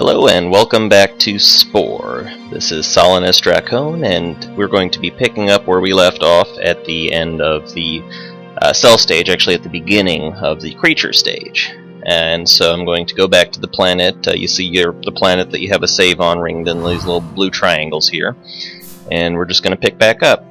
Hello and welcome back to Spore. This is Solinus Dracone, and we're going to be picking up where we left off at the end of the cell stage, actually at the beginning of the creature stage. And so I'm going to go back to the planet. You see the planet that you have a save on ringed in these little blue triangles here. And we're just going to pick back up.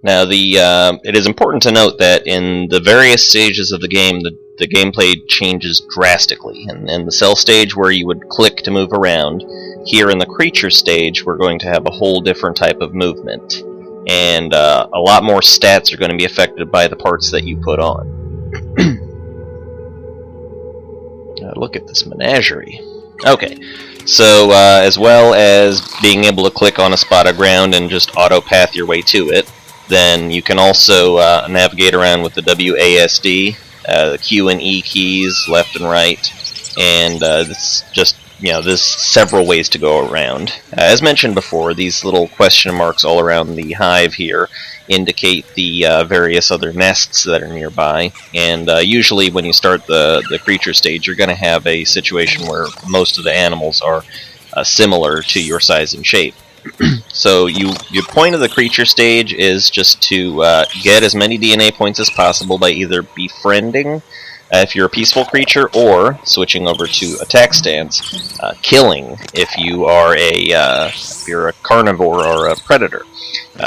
Now, it is important to note that in the various stages of the game, the gameplay changes drastically. And in the cell stage, where you would click to move around, here in the creature stage, we're going to have a whole different type of movement. And a lot more stats are going to be affected by the parts that you put on. Look at this menagerie. Okay, so as well as being able to click on a spot of ground and just auto-path your way to it, then you can also navigate around with the WASD, the Q and E keys, left and right, and it's just, there's several ways to go around. As mentioned before, these little question marks all around the hive here indicate the various other nests that are nearby, and usually when you start the creature stage, you're going to have a situation where most of the animals are similar to your size and shape. So your point of the creature stage is just to get as many DNA points as possible by either befriending if you're a peaceful creature, or switching over to attack stance, killing if you are if you're a carnivore or a predator.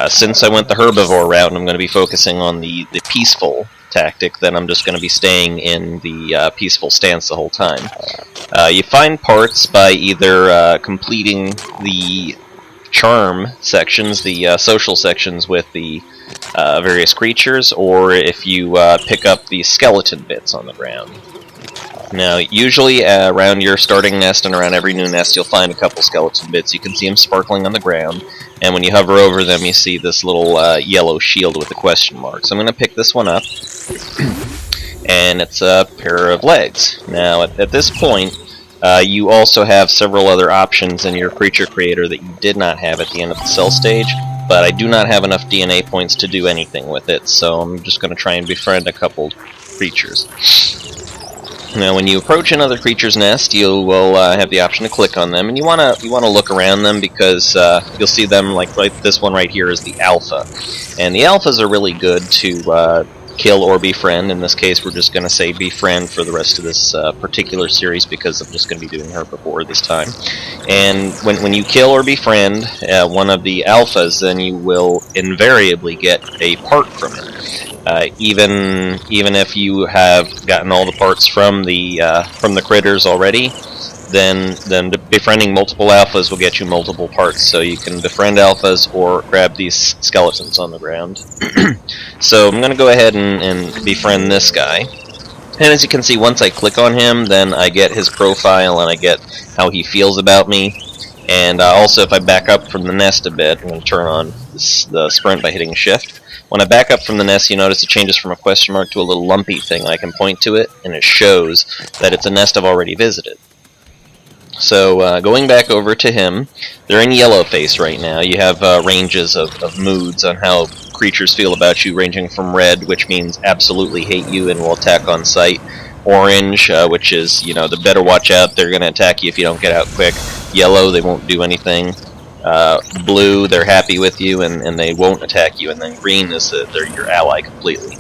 Since I went the herbivore route and I'm going to be focusing on the peaceful tactic, then I'm just going to be staying in the peaceful stance the whole time. You find parts by either completing the charm sections, the social sections with the various creatures, or if you pick up the skeleton bits on the ground. Now, usually around your starting nest and around every new nest, you'll find a couple skeleton bits. You can see them sparkling on the ground, and when you hover over them, you see this little yellow shield with a question mark. So I'm going to pick this one up, and it's a pair of legs. Now, at this point, you also have several other options in your creature creator that you did not have at the end of the cell stage, but I do not have enough DNA points to do anything with it, so I'm just going to try and befriend a couple creatures. Now, when you approach another creature's nest, you will have the option to click on them, and you want to look around them because you'll see them like this one right here is the alpha, and the alphas are really good to kill or befriend. In this case, we're just going to say befriend for the rest of this particular series because I'm just going to be doing herbivore this time. And when you kill or befriend one of the alphas, then you will invariably get a part from it. Even if you have gotten all the parts from the critters already, then befriending multiple alphas will get you multiple parts, so you can befriend alphas or grab these skeletons on the ground. So I'm going to go ahead and befriend this guy. And as you can see, once I click on him, then I get his profile and I get how he feels about me. And also, if I back up from the nest a bit, I'm going to turn on the sprint by hitting shift. When I back up from the nest, you notice it changes from a question mark to a little lumpy thing. I can point to it, and it shows that it's a nest I've already visited. So, going back over to him, they're in yellow face right now. You have ranges of moods on how creatures feel about you, ranging from red, which means absolutely hate you and will attack on sight. Orange, which is, they better watch out, they're going to attack you if you don't get out quick. Yellow, they won't do anything. Blue, they're happy with you and they won't attack you. And then green is they're your ally completely.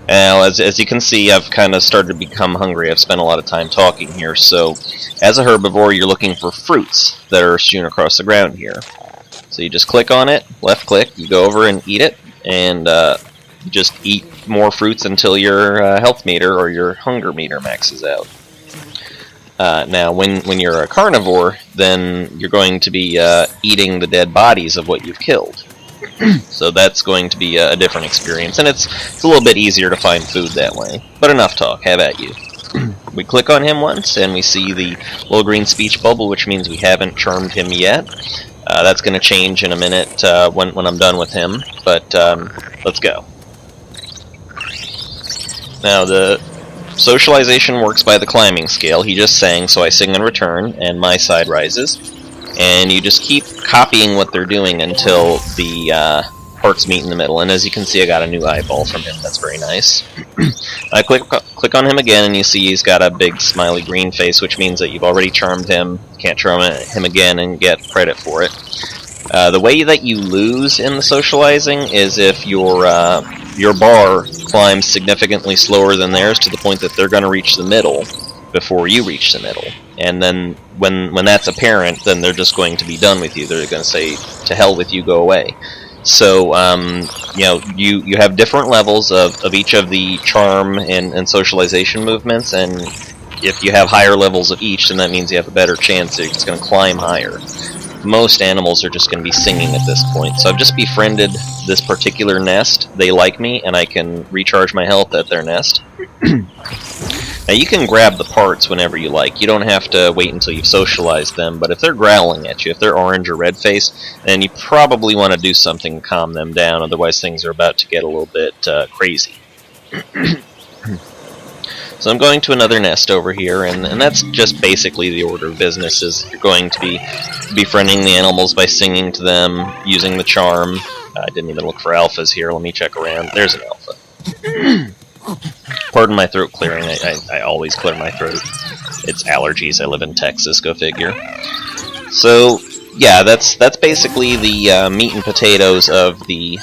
Now, as you can see, I've kind of started to become hungry. I've spent a lot of time talking here, so as a herbivore, you're looking for fruits that are strewn across the ground here. So you just click on it, left click, you go over and eat it, and just eat more fruits until your health meter or your hunger meter maxes out. Now, when you're a carnivore, then you're going to be eating the dead bodies of what you've killed. So that's going to be a different experience, and it's a little bit easier to find food that way. But enough talk, have at you. We click on him once, and we see the little green speech bubble, which means we haven't charmed him yet. That's going to change in a minute when I'm done with him, but let's go. Now, the socialization works by the climbing scale. He just sang, so I sing in return, and my side rises. And you just keep copying what they're doing until the parts meet in the middle. And as you can see, I got a new eyeball from him. That's very nice. I click on him again, and you see he's got a big smiley green face, which means that you've already charmed him. Can't charm him again and get credit for it. The way that you lose in the socializing is if your bar climbs significantly slower than theirs to the point that they're going to reach the middle before you reach the middle. And then when that's apparent, then they're just going to be done with you. They're going to say, to hell with you, go away. So, you know, you have different levels of each of the charm and socialization movements, and if you have higher levels of each, then that means you have a better chance that it's going to climb higher. Most animals are just going to be singing at this point. So I've just befriended this particular nest. They like me, and I can recharge my health at their nest. Now you can grab the parts whenever you like. You don't have to wait until you've socialized them, but if they're growling at you, if they're orange or red face, then you probably want to do something to calm them down, otherwise things are about to get a little bit crazy. So I'm going to another nest over here, and that's just basically the order of business. Is you're going to be befriending the animals by singing to them, using the charm. I didn't even look for alphas here. Let me check around. There's an alpha. Pardon my throat clearing. I always clear my throat. It's allergies. I live in Texas. Go figure. So yeah, that's basically the meat and potatoes of the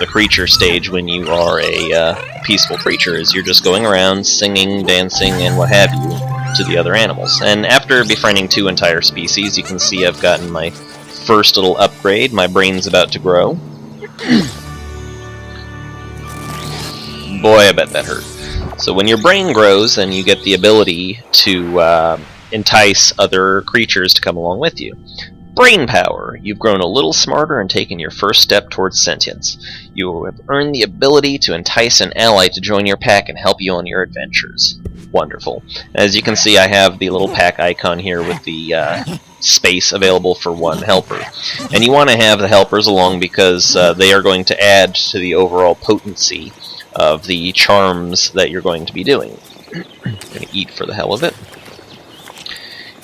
creature stage when you are a peaceful creature. Is you're just going around singing, dancing, and what have you to the other animals. And after befriending 2 entire species, you can see I've gotten my first little upgrade. My brain's about to grow. Boy, I bet that hurt. So when your brain grows, then you get the ability to entice other creatures to come along with you. Brain power. You've grown a little smarter and taken your first step towards sentience. You have earned the ability to entice an ally to join your pack and help you on your adventures. Wonderful. As you can see, I have the little pack icon here with the space available for 1 helper. And you want to have the helpers along because they are going to add to the overall potency of the charms that you're going to be doing. I'm going to eat for the hell of it.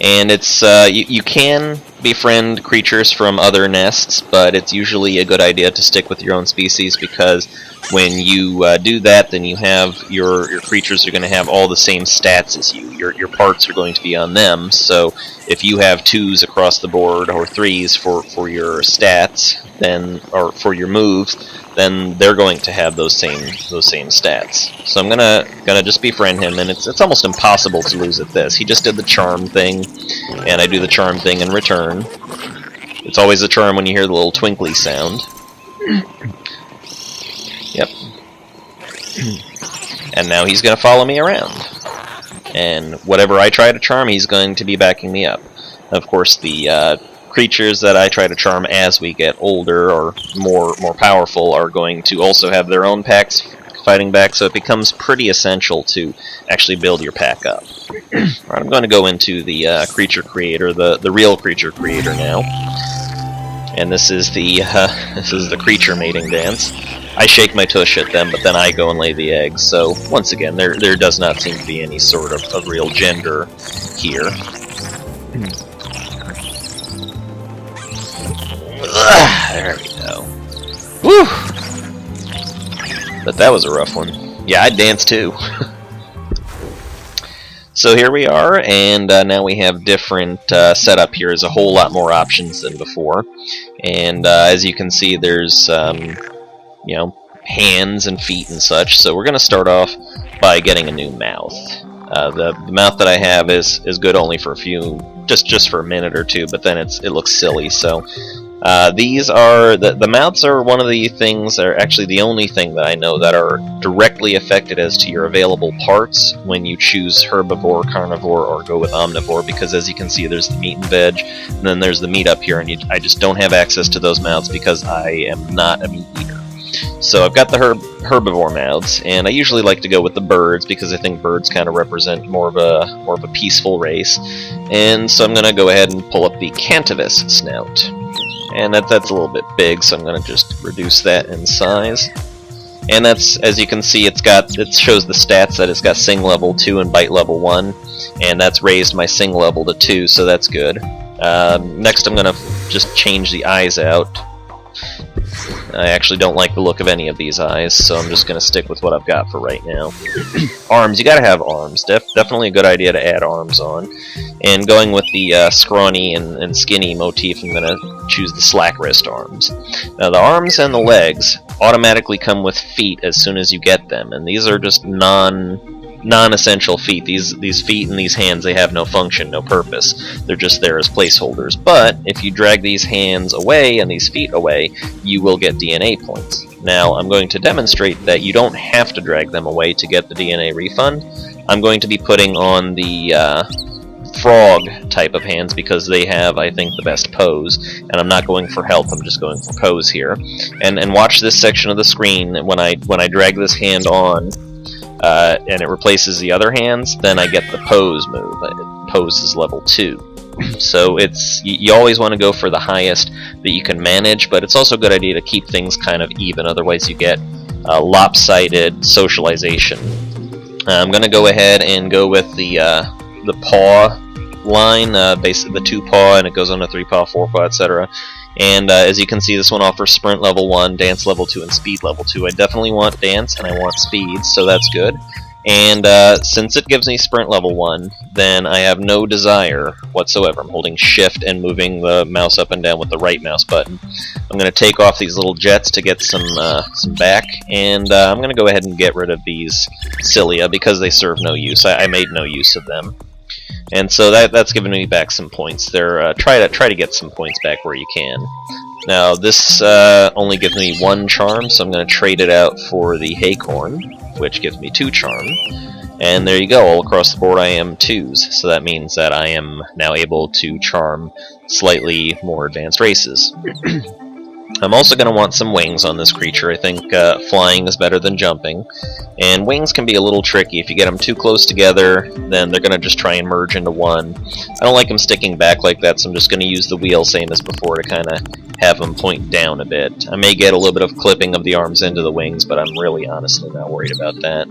And it's you can befriend creatures from other nests, but it's usually a good idea to stick with your own species, because when you do that, then you have your creatures are going to have all the same stats as you. Your parts are going to be on them, so if you have 2s across the board or 3s for your stats, then or for your moves, then they're going to have those same stats. So I'm gonna just befriend him, and it's almost impossible to lose at this. He just did the charm thing, and I do the charm thing in return. It's always a charm when you hear the little twinkly sound. Yep. And now he's gonna follow me around. And whatever I try to charm, he's going to be backing me up. Of course, the creatures that I try to charm as we get older or more powerful are going to also have their own packs fighting back, so it becomes pretty essential to actually build your pack up. Alright, I'm going to go into the creature creator, the real creature creator now. And this is the creature mating dance. I shake my tush at them, but then I go and lay the eggs. So once again, there does not seem to be any sort of real gender here. There we go. Woo! But that was a rough one. Yeah, I danced too. So here we are, and now we have different setup here. There's a whole lot more options than before. And as you can see, there's you know, hands and feet and such. So we're going to start off by getting a new mouth. The mouth that I have is good only for a few, just for a minute or two, but then it looks silly. So these are the mouths are one of the things, are actually the only thing that I know that are directly affected as to your available parts when you choose herbivore, carnivore, or go with omnivore, because as you can see, there's the meat and veg, and then there's the meat up here, and I just don't have access to those mouths because I am not a meat eater. So I've got the herbivore mouths, and I usually like to go with the birds because I think birds kind of represent more of a peaceful race. And so I'm going to go ahead and pull up the cantivus snout. And that's a little bit big, so I'm going to just reduce that in size. And that's, as you can see, it shows the stats that it's got sing level 2 and bite level 1, and that's raised my sing level to 2, so that's good. Next I'm going to just change the eyes out. I actually don't like the look of any of these eyes, so I'm just going to stick with what I've got for right now. Arms, you gotta have arms. Definitely a good idea to add arms on. And going with the scrawny and skinny motif, I'm going to choose the slack wrist arms. Now the arms and the legs automatically come with feet as soon as you get them, and these are just non-essential feet. These feet and these hands, they have no function, no purpose. They're just there as placeholders. But if you drag these hands away and these feet away, you will get DNA points. Now I'm going to demonstrate that you don't have to drag them away to get the DNA refund. I'm going to be putting on the frog type of hands because they have, I think, the best pose, and I'm not going for health, I'm just going for pose here. And watch this section of the screen. When I drag this hand on and it replaces the other hands, then I get the pose move. Pose is level 2. So you always want to go for the highest that you can manage, but it's also a good idea to keep things kind of even, otherwise you get lopsided socialization. I'm going to go ahead and go with the paw line, basically the 2-paw, and it goes on to 3-paw, 4-paw, etc. And as you can see, this one offers sprint level 1, dance level 2, and speed level 2. I definitely want dance and I want speed, so that's good. And since it gives me sprint level 1, then I have no desire whatsoever. I'm holding shift and moving the mouse up and down with the right mouse button. I'm going to take off these little jets to get some back, and I'm going to go ahead and get rid of these cilia because they serve no use. I made no use of them. And so that's given me back some points. Try to get some points back where you can. Now this only gives me 1 charm, so I'm going to trade it out for the Haycorn, which gives me 2 charm. And there you go, all across the board I am 2s, so that means that I am now able to charm slightly more advanced races. I'm also going to want some wings on this creature. I think flying is better than jumping, and wings can be a little tricky. If you get them too close together, then they're going to just try and merge into one. I don't like them sticking back like that, so I'm just going to use the wheel, same as before, to kind of have them point down a bit. I may get a little bit of clipping of the arms into the wings, but I'm really honestly not worried about that.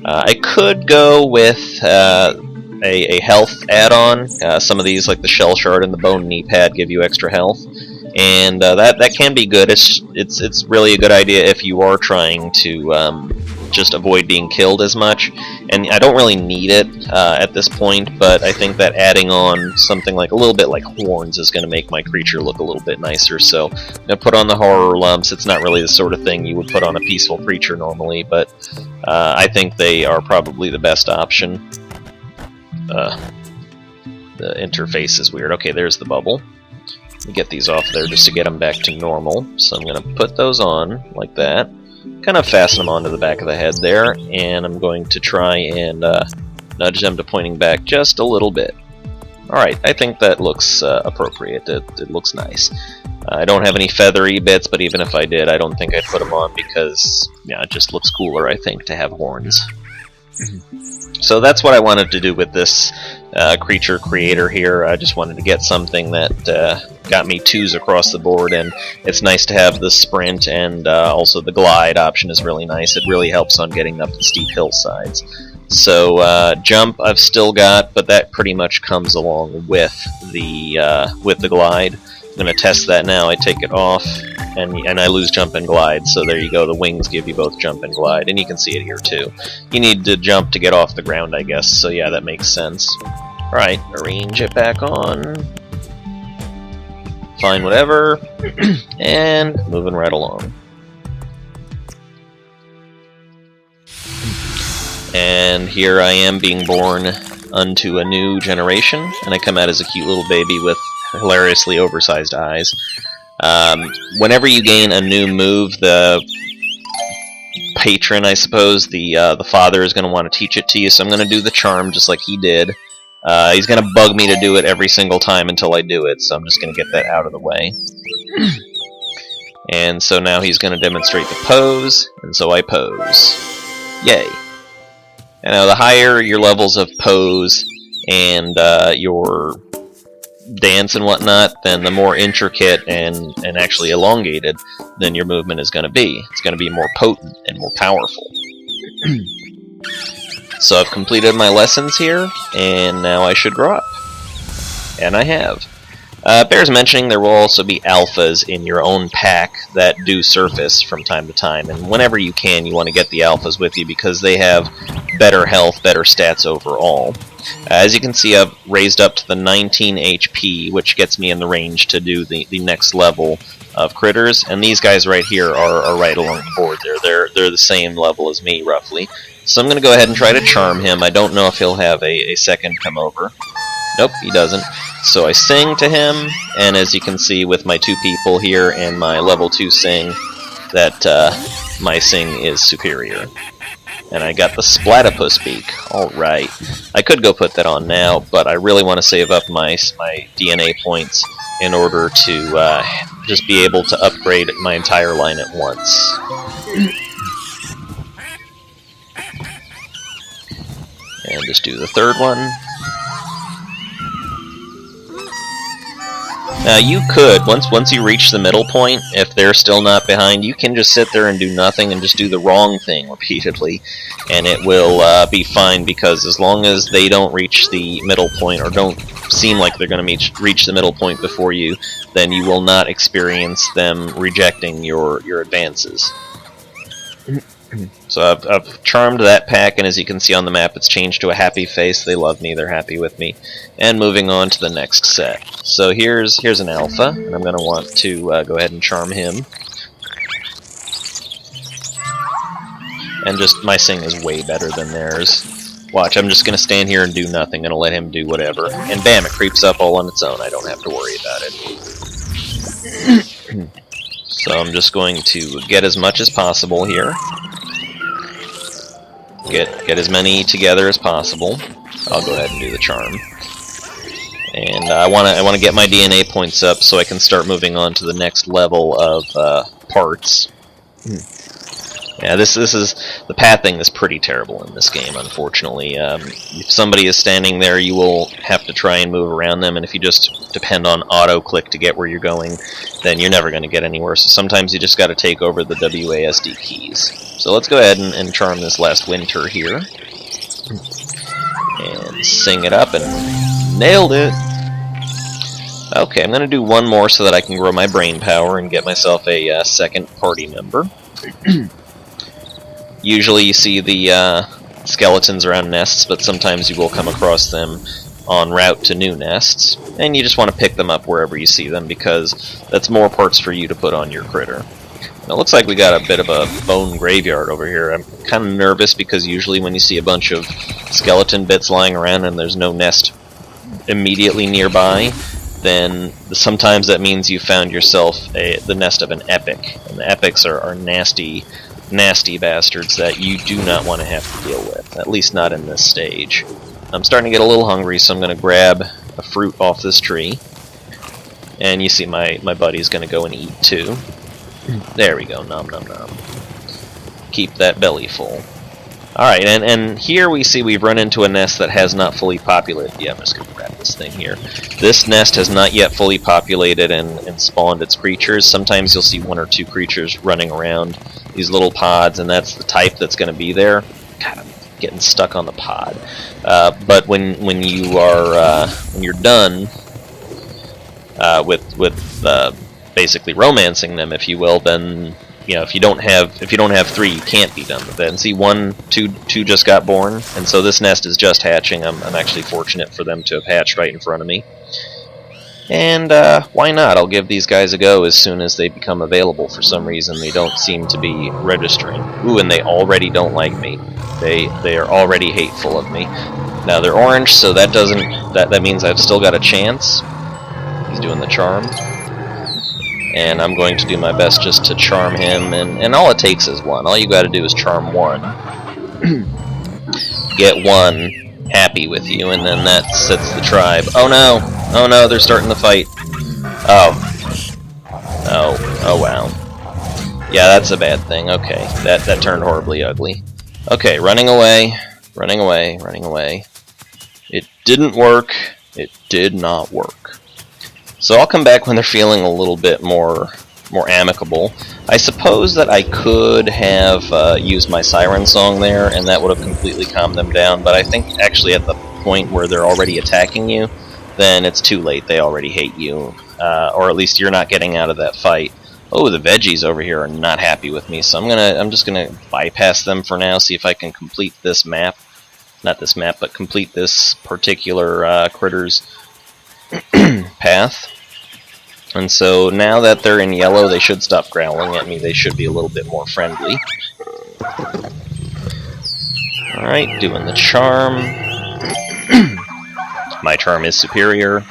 I could go with a health add-on. Some of these, like the Shell Shard and the Bone Knee Pad, give you extra health. And that can be good. It's really a good idea if you are trying to just avoid being killed as much. And I don't really need it at this point, but I think that adding on something like a little bit like horns is going to make my creature look a little bit nicer. So I'm going to put on the horror lumps. It's not really the sort of thing you would put on a peaceful creature normally, but I think they are probably the best option. The interface is weird. Okay, there's the bubble. Get these off there just to get them back to normal. So I'm going to put those on like that. Kind of fasten them onto the back of the head there, and I'm going to try and nudge them to pointing back just a little bit. Alright, I think that looks appropriate. It looks nice. I don't have any feathery bits, but even if I did, I don't think I'd put them on because yeah, it just looks cooler, I think, to have horns. So that's what I wanted to do with this creature creator here. I just wanted to get something that got me 2s across the board, and it's nice to have the sprint, and also the glide option is really nice. It really helps on getting up the steep hillsides. So jump I've still got, but that pretty much comes along with the glide. I'm going to test that now. I take it off, and I lose jump and glide, so there you go. The wings give you both jump and glide, and you can see it here too. You need to jump to get off the ground, I guess, so yeah, that makes sense. Alright, arrange it back on. Fine, whatever. And moving right along. And here I am being born unto a new generation, and I come out as a cute little baby with hilariously oversized eyes. Whenever you gain a new move, the patron, I suppose, the father is going to want to teach it to you, so I'm going to do the charm just like he did. He's going to bug me to do it every single time until I do it, so I'm just going to get that out of the way. And so now he's going to demonstrate the pose, and so I pose. Yay. And now the higher your levels of pose and your dance and whatnot, then the more intricate and actually elongated then your movement is going to be. It's going to be more potent and more powerful. So I've completed my lessons here, and now I should grow up. And I have. Bears mentioning there will also be alphas in your own pack that do surface from time to time, and whenever you can, you want to get the alphas with you because they have better health, better stats overall. As you can see, I've raised up to the 19 HP, which gets me in the range to do the next level of critters, and these guys right here are right along the board there. They're the same level as me, roughly. So I'm going to go ahead and try to charm him. I don't know if he'll have a second come over. Nope, he doesn't. So I sing to him, and as you can see with my 2 people here and my level 2 sing, that my sing is superior. And I got the Splatipus beak. Alright. I could go put that on now, but I really want to save up my DNA points in order to just be able to upgrade my entire line at once. And just do the 3rd one. Now you could, once you reach the middle point, if they're still not behind, you can just sit there and do nothing and just do the wrong thing repeatedly, and it will be fine, because as long as they don't reach the middle point, or don't seem like they're going to reach the middle point before you, then you will not experience them rejecting your advances. So I've charmed that pack, and as you can see on the map, it's changed to a happy face. They love me, they're happy with me. And moving on to the next set. So here's an alpha, and I'm going to want to go ahead and charm him. And just, my sing is way better than theirs. Watch, I'm just going to stand here and do nothing, and I'll let him do whatever. And bam, it creeps up all on its own. I don't have to worry about it. So I'm just going to get as much as possible here. Get as many together as possible. I'll go ahead and do the charm. And I want to get my DNA points up so I can start moving on to the next level of parts. Yeah, this is the pathing is pretty terrible in this game, unfortunately. If somebody is standing there, you will have to try and move around them, and if you just depend on auto-click to get where you're going, then you're never going to get anywhere. So sometimes you just got to take over the WASD keys. So let's go ahead and charm this last winter here. And sing it up, and nailed it! Okay, I'm going to do one more so that I can grow my brain power and get myself a second party member. Usually you see the skeletons around nests, but sometimes you will come across them en route to new nests, and you just want to pick them up wherever you see them, because that's more parts for you to put on your critter. Now, it looks like we got a bit of a bone graveyard over here. I'm kind of nervous because usually when you see a bunch of skeleton bits lying around and there's no nest immediately nearby, then sometimes that means you found yourself the nest of an epic, and the epics are nasty bastards that you do not want to have to deal with, at least not in this stage. I'm starting to get a little hungry, so I'm going to grab a fruit off this tree, and you see my buddy's going to go and eat too. There we go, nom nom nom. Keep that belly full. Alright, and here we see we've run into a nest that has not fully populated. Yeah, I'm just going to grab this thing here. This nest has not yet fully populated and spawned its creatures. Sometimes you'll see 1 or 2 creatures running around these little pods, and that's the type that's going to be there. God, I'm getting stuck on the pod. But when you're done with basically romancing them, if you will, then if you don't have 3, you can't be done with it. And see, 2 just got born, and so this nest is just hatching. I'm actually fortunate for them to have hatched right in front of me. And why not? I'll give these guys a go as soon as they become available. For some reason, they don't seem to be registering. Ooh, and they already don't like me. They are already hateful of me. Now they're orange, so that means I've still got a chance. He's doing the charm. And I'm going to do my best just to charm him, and all it takes is 1. All you gotta do is charm 1. Get 1 happy with you, and then that sets the tribe. Oh no! Oh no, they're starting to fight. Oh wow. Yeah, that's a bad thing. Okay, that turned horribly ugly. Okay, running away. It didn't work. It did not work. So I'll come back when they're feeling a little bit more amicable. I suppose that I could have used my siren song there, and that would have completely calmed them down, but I think actually at the point where they're already attacking you, then it's too late. They already hate you, or at least you're not getting out of that fight. Oh, the veggies over here are not happy with me, so I'm just gonna bypass them for now. See if I can complete this map, not this map, but complete this particular critter's path. And so now that they're in yellow, they should stop growling at me. They should be a little bit more friendly. Alright, doing the charm. My charm is superior.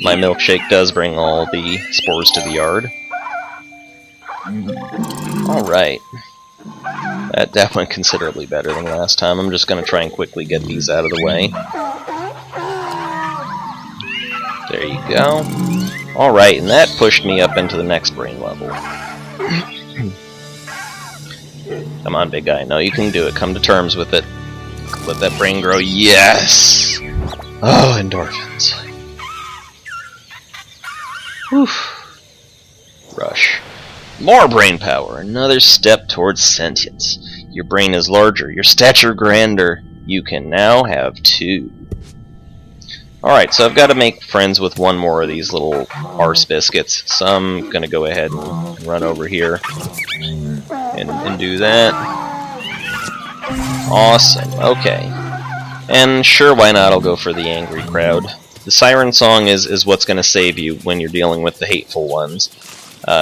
My milkshake does bring all the spores to the yard. Alright. That went considerably better than last time. I'm just going to try and quickly get these out of the way. There you go. Alright, and that pushed me up into the next brain level. Come on, big guy. No, you can do it. Come to terms with it. Let that brain grow. Yes! Oh, endorphins. Whew. Rush. More brain power. Another step towards sentience. Your brain is larger. Your stature grander. You can now have 2. Alright, so I've got to make friends with one more of these little arse biscuits. So I'm going to go ahead and run over here and do that. Awesome, okay. And sure, why not, I'll go for the angry crowd. The siren song is what's going to save you when you're dealing with the hateful ones.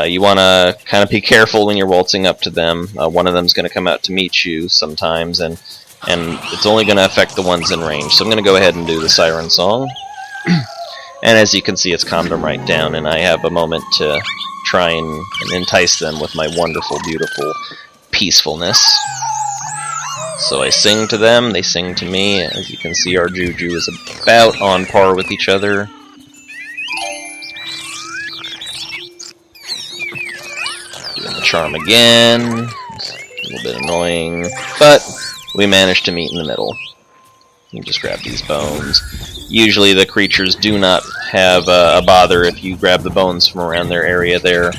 You want to kind of be careful when you're waltzing up to them. One of them's going to come out to meet you sometimes, and it's only going to affect the ones in range. So I'm going to go ahead and do the siren song. And as you can see, it's calmed them right down, and I have a moment to try and entice them with my wonderful, beautiful peacefulness. So I sing to them, they sing to me. As you can see, our Juju is about on par with each other. Doing the charm again. A little bit annoying, but we managed to meet in the middle. You can just grab these bones. Usually the creatures do not have a bother if you grab the bones from around their area. They're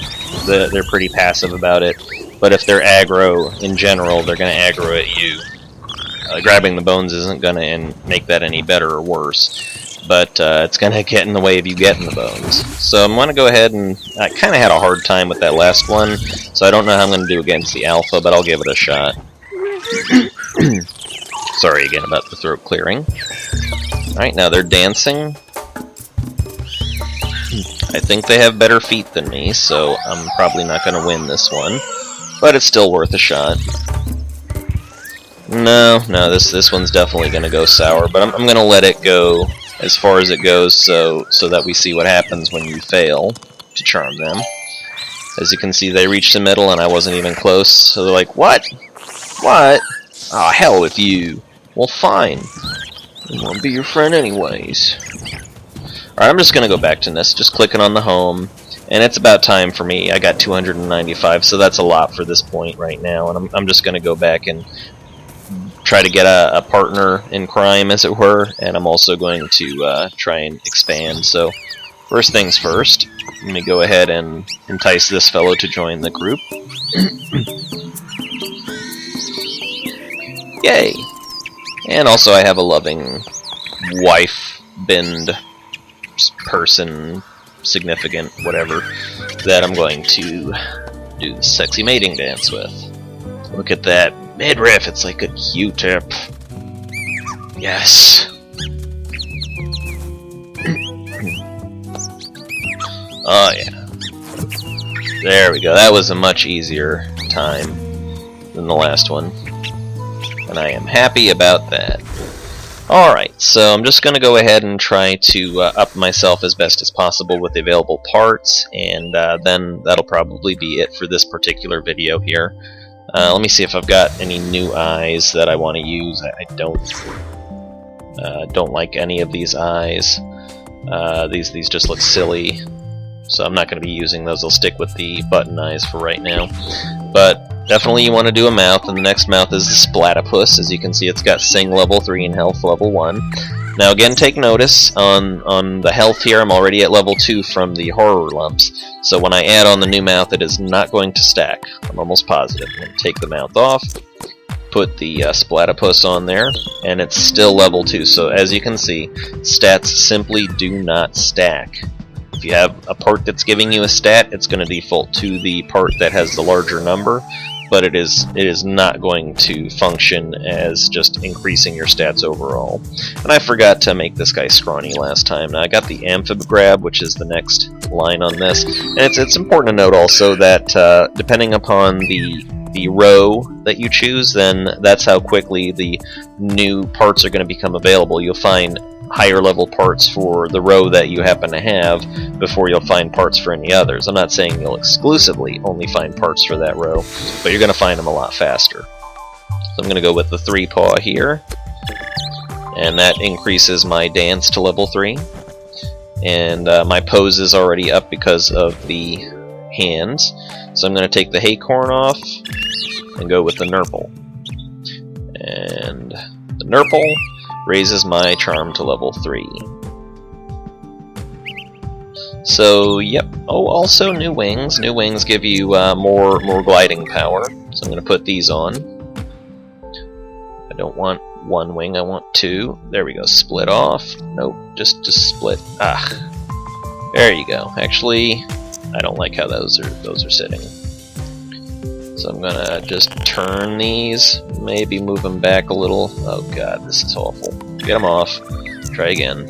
pretty passive about it. But if they're aggro in general, they're going to aggro at you. Grabbing the bones isn't going to make that any better or worse. But it's going to get in the way of you getting the bones. So I'm going to go ahead and... I kind of had a hard time with that last one. So I don't know how I'm going to do against the alpha, but I'll give it a shot. Sorry again about the throat clearing. Alright, now they're dancing. I think they have better feet than me, so I'm probably not going to win this one. But it's still worth a shot. No, this one's definitely going to go sour, but I'm going to let it go as far as it goes so that we see what happens when you fail to charm them. As you can see, they reached the middle and I wasn't even close, so they're like, what? What? Aw, hell with you. Well, fine. I won't be your friend anyways. Alright, I'm just going to go back to this, just clicking on the home, and it's about time for me. I got 295, so that's a lot for this point right now, and I'm just going to go back and try to get a partner in crime, as it were, and I'm also going to try and expand. So, first things first, let me go ahead and entice this fellow to join the group. Yay! And also I have a loving wife, bend, person, significant, whatever, that I'm going to do the sexy mating dance with. Look at that midriff, it's like a Q-tip. Yes. Oh yeah. There we go, that was a much easier time than the last one. And I am happy about that. Alright, so I'm just going to go ahead and try to up myself as best as possible with the available parts, and then that'll probably be it for this particular video here. Let me see if I've got any new eyes that I want to use. I don't like any of these eyes. These just look silly, so I'm not going to be using those. I'll stick with the button eyes for right now. But definitely you want to do a mouth, and the next mouth is the Splatipus. As you can see, it's got Sing level 3 and Health level 1. Now again, take notice, on the health here, I'm already at level 2 from the horror lumps. So when I add on the new mouth, it is not going to stack. I'm almost positive. I'm going to take the mouth off, put the Splatipus on there, and it's still level 2. So as you can see, stats simply do not stack. If you have a part that's giving you a stat, it's going to default to the part that has the larger number, but it is not going to function as just increasing your stats overall. And I forgot to make this guy scrawny last time. Now I got the Amphib Grab, which is the next line on this, and it's important to note also that depending upon the row that you choose, then that's how quickly the new parts are going to become available. You'll find higher level parts for the row that you happen to have before you'll find parts for any others. I'm not saying you'll exclusively only find parts for that row, but you're going to find them a lot faster. So I'm going to go with the 3-paw here, and that increases my dance to level 3. And my pose is already up because of the hands, so I'm going to take the Haycorn off and go with the Nurple. And the Nurple raises my charm to level 3. So, yep. Oh, also new wings. New wings give you more gliding power. So I'm going to put these on. I don't want 1 wing, I want 2. There we go. Split off. Nope, just split. Ah, there you go. Actually, I don't like how those are sitting. So I'm gonna just turn these, maybe move them back a little. Oh god, this is awful. Get them off. Try again.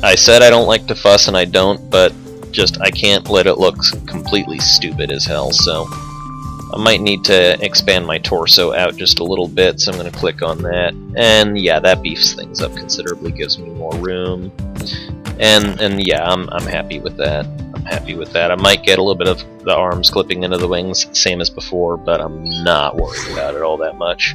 I said I don't like to fuss, and I don't, but just I can't let it look completely stupid as hell, so I might need to expand my torso out just a little bit, so I'm gonna click on that. And yeah, that beefs things up considerably, gives me more room. And yeah, I'm happy with that. Happy with that. I might get a little bit of the arms clipping into the wings, same as before, but I'm not worried about it all that much.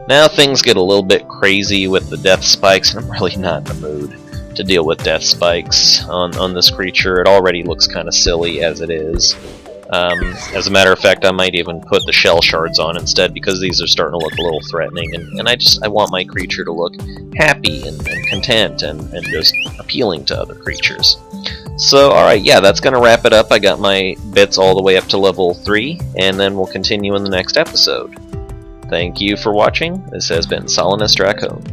Now things get a little bit crazy with the death spikes, and I'm really not in the mood to deal with death spikes on this creature. It already looks kind of silly as it is. As a matter of fact, I might even put the shell shards on instead, because these are starting to look a little threatening, and I want my creature to look happy and content and just appealing to other creatures. So, alright, yeah, that's going to wrap it up. I got my bits all the way up to level 3, and then we'll continue in the next episode. Thank you for watching. This has been Solanus Dracone.